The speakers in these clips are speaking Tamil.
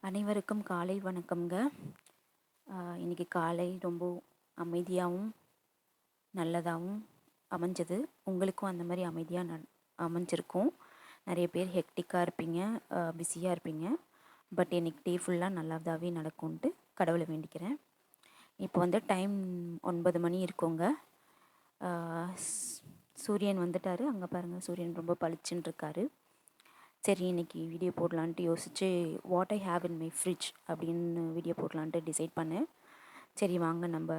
அனைவருக்கும் காலை வணக்கம்ங்க. இன்னைக்கு காலை ரொம்ப அமைதியாகவும் நல்லதாகவும் அமைஞ்சது. உங்களுக்கும் அந்த மாதிரி அமைதியாக அமைஞ்சிருக்கும். நிறைய பேர் ஹெக்டிக்காக இருப்பீங்க, பிஸியாக இருப்பீங்க. பட் இன்னைக்கு டே ஃபுல்லாக நல்லதாகவே நடக்கும்ன்ட்டு கடவுளை வேண்டிக்கிறேன். இப்போ வந்து டைம் 9 மணி இருக்குங்க. சூரியன் வந்துட்டார். அங்கே பாருங்கள், சூரியன் ரொம்ப பளிச்சுன்னு இருக்காரு. சரி, இன்றைக்கி வீடியோ போடலான்ட்டு யோசித்து what I have in my fridge அப்படின்னு வீடியோ போடலான்ட்டு டிசைட் பண்ணேன். சரி வாங்க நம்ம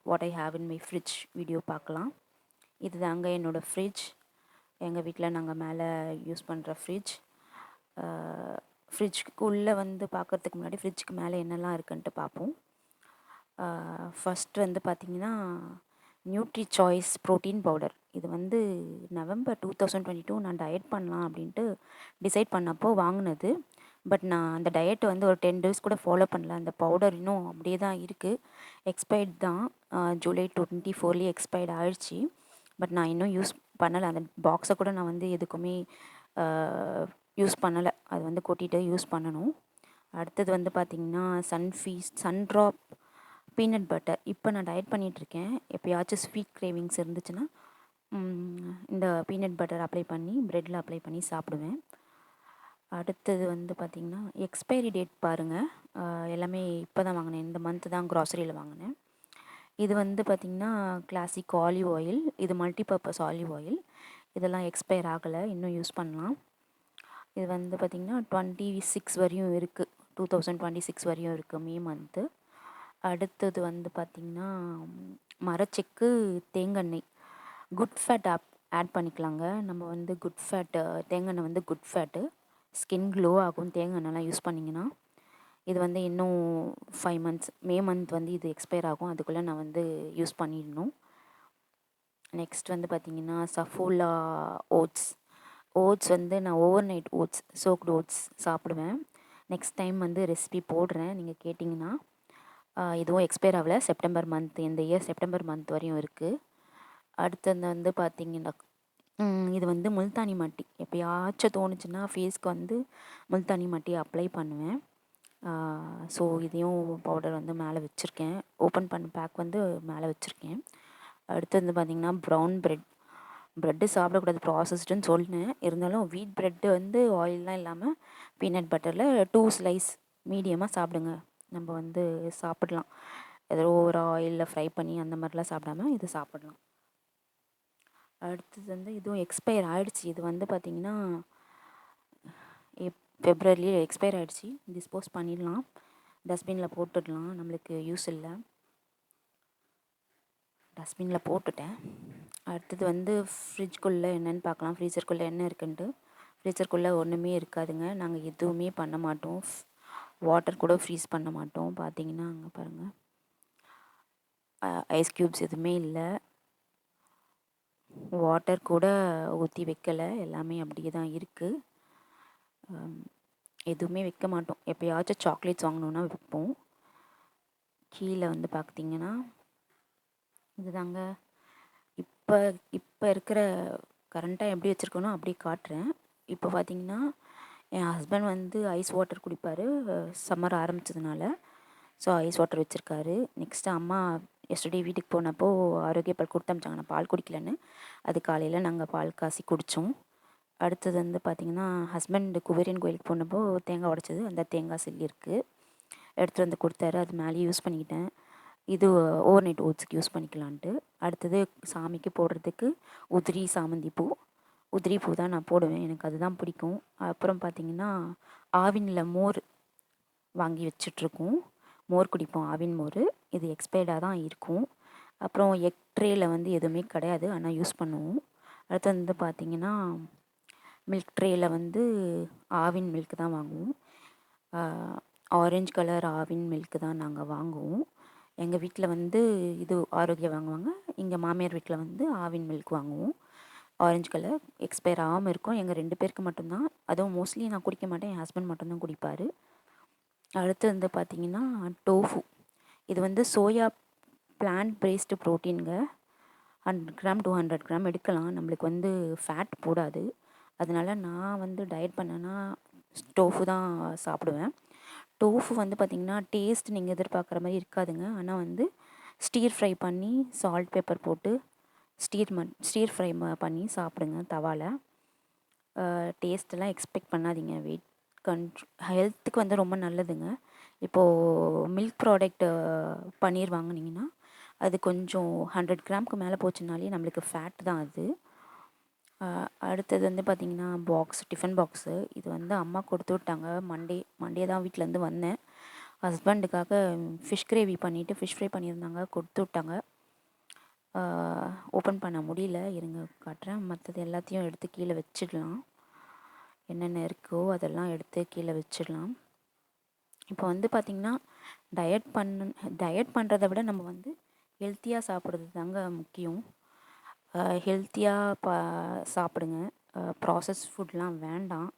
what I have in my fridge video பார்க்கலாம். இது தாங்க என்னோடய ஃப்ரிட்ஜ். எங்கள் வீட்டில் நாங்கள் மேலே யூஸ் பண்ணுற ஃப்ரிட்ஜ். ஃப்ரிட்ஜுக்கு உள்ளே வந்து பார்க்குறதுக்கு முன்னாடி ஃப்ரிட்ஜுக்கு மேலே என்னெல்லாம் இருக்குன்ட்டு பார்ப்போம். ஃபஸ்ட் வந்து பார்த்திங்கன்னா நியூட்ரி சாய்ஸ் ப்ரோட்டீன் பவுடர். இது வந்து நவம்பர் 2022 நான் டயட் பண்ணலாம் அப்படின்ட்டு டிசைட் பண்ணப்போ வாங்கினது. பட் நான் அந்த டயட்டை வந்து ஒரு 10 டேஸ் கூட ஃபாலோ பண்ணல. அந்த பவுடர் இன்னும் அப்படியே தான் இருக்குது. எக்ஸ்பைர்ட் தான். ஜூலை 24 எக்ஸ்பைர்ட் ஆயிடுச்சு. பட் நான் இன்னும் யூஸ் பண்ணலை. அந்த பாக்ஸை கூட நான் வந்து எதுக்குமே யூஸ் பண்ணலை. அது வந்து கொட்டிட்டு யூஸ் பண்ணணும். அடுத்தது வந்து பார்த்திங்கன்னா சன்ட்ராப் பீனட் பட்டர். இப்போ நான் டயட் பண்ணிகிட்ருக்கேன். எப்போயாச்சும் ஸ்வீட் கிரேவிங்ஸ் இருந்துச்சுன்னா இந்த பீனட் பட்டர் அப்ளை பண்ணி ப்ரெட்டில் அப்ளை பண்ணி சாப்பிடுவேன். அடுத்தது வந்து பார்த்திங்கன்னா எக்ஸ்பைரி டேட் பாருங்கள். எல்லாமே இப்போ தான் வாங்கினேன். இந்த மந்த்து தான் க்ராசரியில் வாங்கினேன். இது வந்து பார்த்திங்கன்னா கிளாசிக் ஆலிவ் ஆயில். இது மல்டிபர்பஸ் ஆலிவ் ஆயில். இதெல்லாம் எக்ஸ்பயர் ஆகலை, இன்னும் யூஸ் பண்ணலாம். இது வந்து பார்த்திங்கன்னா 26 வரையும் இருக்குது. 2026 வரையும் இருக்குது, மே மந்த்து. அடுத்தது வந்து பார்த்திங்கன்னா மரச்செக்கு தேங்காய். குட் ஃபேட் ஆட் பண்ணிக்கலாங்க. நம்ம வந்து குட் ஃபேட்டு, தேங்காய் வந்து குட் ஃபேட்டு. ஸ்கின் க்ளோ ஆகும் தேங்காய்லாம் யூஸ் பண்ணிங்கன்னா. இது வந்து இன்னும் 5 மந்த்ஸ், மே மந்த் வந்து இது எக்ஸ்பயர் ஆகும். அதுக்குள்ளே நான் வந்து யூஸ் பண்ணிடணும். நெக்ஸ்ட் வந்து பார்த்திங்கன்னா சஃபோலா ஓட்ஸ் வந்து நான் ஓவர் நைட் சோக்டு ஓட்ஸ் சாப்பிடுவேன். நெக்ஸ்ட் டைம் வந்து ரெசிபி போடுறேன், நீங்கள் கேட்டிங்கன்னா. இதுவும் எக்ஸ்பயர் ஆகலை. செப்டம்பர் மந்த், இந்த இயர் செப்டம்பர் மந்த் வரையும் இருக்குது. அடுத்தது வந்து பார்த்திங்கன்னா இது வந்து முல்தானி மட்டி. எப்போயாச்சும் தோணுச்சுன்னா ஃபேஸ்க்கு வந்து முல்தானி மட்டி அப்ளை பண்ணுவேன். ஸோ இதையும் பவுடர் வந்து மேலே வச்சுருக்கேன். ஓப்பன் பண்ண பேக் வந்து மேலே வச்சுருக்கேன். அடுத்து வந்து பார்த்திங்கன்னா ப்ரௌன் ப்ரெட்டு சாப்பிடக்கூடாது, ப்ராசஸ்டுன்னு சொன்னேன். இருந்தாலும் வீட் ப்ரெட்டு வந்து ஆயிலெலாம் இல்லாமல் பீனட் பட்டரில் 2 ஸ்லைஸ் மீடியமாக சாப்பிடுங்க. நம்ம வந்து சாப்பிடலாம். ஏதோ ஒரு ஆயிலில் ஃப்ரை பண்ணி அந்த மாதிரிலாம் சாப்பிடாம இது சாப்பிடலாம். அடுத்தது வந்து இதுவும் எக்ஸ்பயர் ஆகிடுச்சி. இது வந்து பார்த்திங்கன்னா ஃபெப்ரவரியில் எக்ஸ்பயர் ஆகிடுச்சி. டிஸ்போஸ் பண்ணிடலாம், டஸ்ட்பினில் போட்டுடலாம். நம்மளுக்கு யூஸ் இல்லை, டஸ்ட்பினில் போட்டுட்டேன். அடுத்தது வந்து ஃப்ரிட்ஜ்குள்ளே என்னென்னு பார்க்கலாம். ஃப்ரீசருக்குள்ளே என்ன இருக்குன்ட்டு. ஃப்ரீசருக்குள்ளே ஒன்றுமே இருக்காதுங்க. நாங்கள் எதுவுமே பண்ண மாட்டோம். வாட்டர் கூட ஃப்ரீஸ் பண்ண மாட்டோம். பார்த்தீங்கன்னா அங்கே பாருங்கள், ஐஸ் க்யூப்ஸ் எதுவுமே இல்லை. வாட்டர் கூட ஊற்றி வைக்கலை. எல்லாமே அப்படியே தான் இருக்குது. எதுவுமே வைக்க மாட்டோம். எப்போயாச்சும் சாக்லேட்ஸ் வாங்கணுன்னா வைப்போம். கீழே வந்து பார்த்திங்கன்னா இதுதாங்க இப்போ இருக்கிற கரண்ட்டாக எப்படி வச்சுருக்கணும் அப்படி காட்டுறேன். இப்போ பார்த்திங்கன்னா என் ஹஸ்பண்ட் வந்து ஐஸ் வாட்டர் குடிப்பார், சம்மர் ஆரம்பித்ததுனால. ஸோ ஐஸ் வாட்டர் வச்சுருக்காரு. நெக்ஸ்ட்டு அம்மா எஸ்டர்டே வீட்டுக்கு போனப்போ ஆரோக்கிய பால் கொடுத்து அமிச்சாங்க. நான் பால் குடிக்கலன்னு, அது காலையில் நாங்கள் பால் காசி குடித்தோம். அடுத்தது வந்து பார்த்திங்கன்னா ஹஸ்பண்ட் குபேரியன் கோயிலுக்கு போனப்போ தேங்காய் உடைச்சது, அந்த தேங்காய் சில்லி இருக்குது, எடுத்துகிட்டு வந்து கொடுத்தாரு. அது மேலே யூஸ் பண்ணிக்கிட்டேன். இது ஓவர் நைட் ஓட்ஸுக்கு யூஸ் பண்ணிக்கலான்ட்டு. அடுத்தது சாமிக்கு போடுறதுக்கு உதிரி பூ தான் நான் போடுவேன், எனக்கு அதுதான் பிடிக்கும். அப்புறம் பார்த்திங்கன்னா ஆவினில் மோர் வாங்கி வச்சிட்ருக்கோம். மோர் குடிப்போம், ஆவின் மோர். இது எக்ஸ்பயர்டாக தான் இருக்கும். அப்புறம் எக் ட்ரேயில் வந்து எதுவுமே கிடையாது, ஆனால் யூஸ் பண்ணுவோம். அடுத்து வந்து பார்த்திங்கன்னா மில்க் ட்ரேயில் வந்து ஆவின் மில்க் தான் வாங்குவோம். ஆரஞ்சு கலர் ஆவின் மில்க்கு தான் நாங்கள் வாங்குவோம். எங்கள் வீட்டில் வந்து இது ஆரோக்கியம் வாங்குவாங்க, எங்கள் மாமியார் வீட்டில் வந்து ஆவின் மில்க் வாங்குவோம். ஆரஞ்சு கலர் எக்ஸ்பயர் ஆகாமல் இருக்கும். எங்கள் 2 பேருக்கு மட்டும்தான். அதுவும் மோஸ்ட்லி நான் குடிக்க மாட்டேன், என் ஹஸ்பண்ட் மட்டும்தான் குடிப்பார். அடுத்து வந்து பார்த்திங்கன்னா டோஃபு. இது வந்து சோயா பிளான்ட் பேஸ்டு ப்ரோட்டீனுங்க. 100 கிராம் 200 கிராம் எடுக்கலாம். நம்மளுக்கு வந்து ஃபேட் போடாது. அதனால் நான் வந்து டயட் பண்ணேன்னா டோஃபு தான் சாப்பிடுவேன். டோஃபு வந்து பார்த்திங்கன்னா டேஸ்ட் நீங்கள் எதிர்பார்க்குற மாதிரி இருக்காதுங்க. ஆனால் வந்து ஸ்டீர் ஃப்ரை பண்ணி சால்ட் பேப்பர் போட்டு ஸ்டீர் ஃப்ரை பண்ணி சாப்பிடுங்க தவாவில். டேஸ்ட்டெல்லாம் எக்ஸ்பெக்ட் பண்ணாதீங்க. வெயிட் ஹெல்த்துக்கு வந்து ரொம்ப நல்லதுங்க. இப்போது மில்க் ப்ராடக்ட் பன்னீர் வாங்குனீங்கன்னா அது கொஞ்சம் 100 கிராமுக்கு மேலே போச்சுனாலே நம்மளுக்கு ஃபேட் தான் அது. அடுத்தது வந்து பார்த்திங்கன்னா டிஃபன் பாக்ஸு. இது வந்து அம்மா கொடுத்து விட்டாங்க. மண்டே தான் வீட்டிலேருந்து வந்தேன். ஹஸ்பண்டுக்காக ஃபிஷ் கிரேவி பண்ணிவிட்டு ஃபிஷ் ஃப்ரை பண்ணியிருந்தாங்க, கொடுத்து விட்டாங்க. ஓப்பன் பண்ண முடியல, இருங்க காட்டுறேன். மற்றது எல்லாத்தையும் எடுத்து கீழே வச்சிடலாம். என்னென்ன இருக்கோ அதெல்லாம் எடுத்து கீழே வச்சிடலாம். இப்போ வந்து பார்த்திங்கன்னா டயட் பண்ணுறத விட நம்ம வந்து ஹெல்த்தியாக சாப்பிட்றது தாங்க முக்கியம். ஹெல்த்தியாக சாப்பிடுங்க. ப்ராசஸ் ஃபுட்லாம் வேண்டாம்.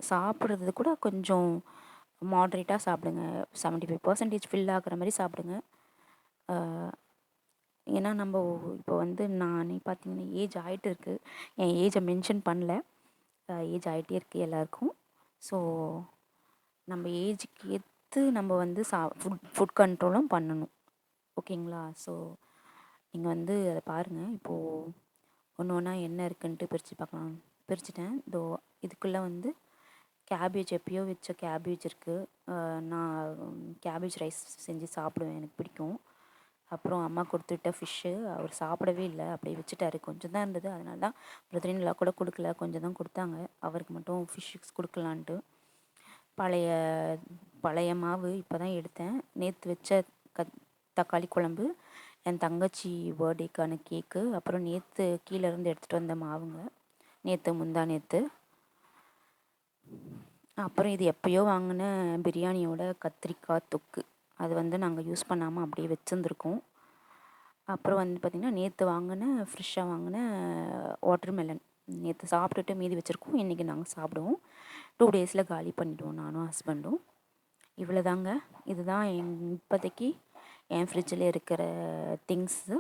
சாப்பிட்றது கூட கொஞ்சம் மாட்ரேட்டாக சாப்பிடுங்க. 75% ஃபில் ஆகுற மாதிரி சாப்பிடுங்க. ஏன்னா நம்ம இப்போ வந்து நானே பார்த்திங்கன்னா ஏஜ் ஆகிட்டு இருக்குது. என் ஏஜை மென்ஷன் பண்ணல. ஏஜ் ஆகிட்டே இருக்குது எல்லாருக்கும். ஸோ நம்ம ஏஜுக்கு ஏற்று நம்ம வந்து ஃபுட் கண்ட்ரோலும் பண்ணணும். ஓகேங்களா? ஸோ நீங்கள் வந்து அதை பாருங்கள். இப்போது ஒன்று ஒன்றா என்ன இருக்குன்ட்டு பிரிச்சுட்டேன். இதுக்குள்ளே வந்து கேபேஜ், எப்பயோ வச்ச கேபேஜ் இருக்குது. நான் கேபேஜ் ரைஸ் செஞ்சு சாப்பிடுவேன், எனக்கு பிடிக்கும். அப்புறம் அம்மா கொடுத்துவிட்ட ஃபிஷ்ஷு அவர் சாப்பிடவே இல்லை, அப்படியே வச்சுட்டாரு. கொஞ்சம் தான் இருந்தது, அதனால தான் பிரதர்-இன்-லா கூட கொடுக்கல, கொஞ்சம் தான் கொடுத்தாங்க. அவருக்கு மட்டும் ஃபிஷ் கொடுக்கலான்ட்டு. பழைய மாவு இப்போ தான் எடுத்தேன். நேற்று வச்ச தக்காளி குழம்பு, என் தங்கச்சி பர்த்டேக்கான கேக்கு, அப்புறம் நேற்று கீழேருந்து எடுத்துகிட்டு வந்த மாவுங்க. முந்தா நேற்று. அப்புறம் இது எப்போயோ வாங்கின பிரியாணியோட கத்திரிக்காய் தொக்கு. அது வந்து நாங்கள் யூஸ் பண்ணாமல் அப்படியே வச்சுருந்துருக்கோம். அப்புறம் வந்து பார்த்திங்கன்னா நேற்று ஃப்ரெஷ்ஷாக வாங்கின வாட்டர்மெலன். நேற்று சாப்பிட்டுட்டு மீதி வச்சுருக்கோம். இன்றைக்கி நாங்கள் சாப்பிடுவோம். 2 டேஸில் காலி பண்ணிவிடுவோம், நானும் ஹஸ்பண்டும். இவ்வளோதாங்க. இதுதான் இப்போதைக்கு என் ஃப்ரிட்ஜில் இருக்கிற திங்ஸு.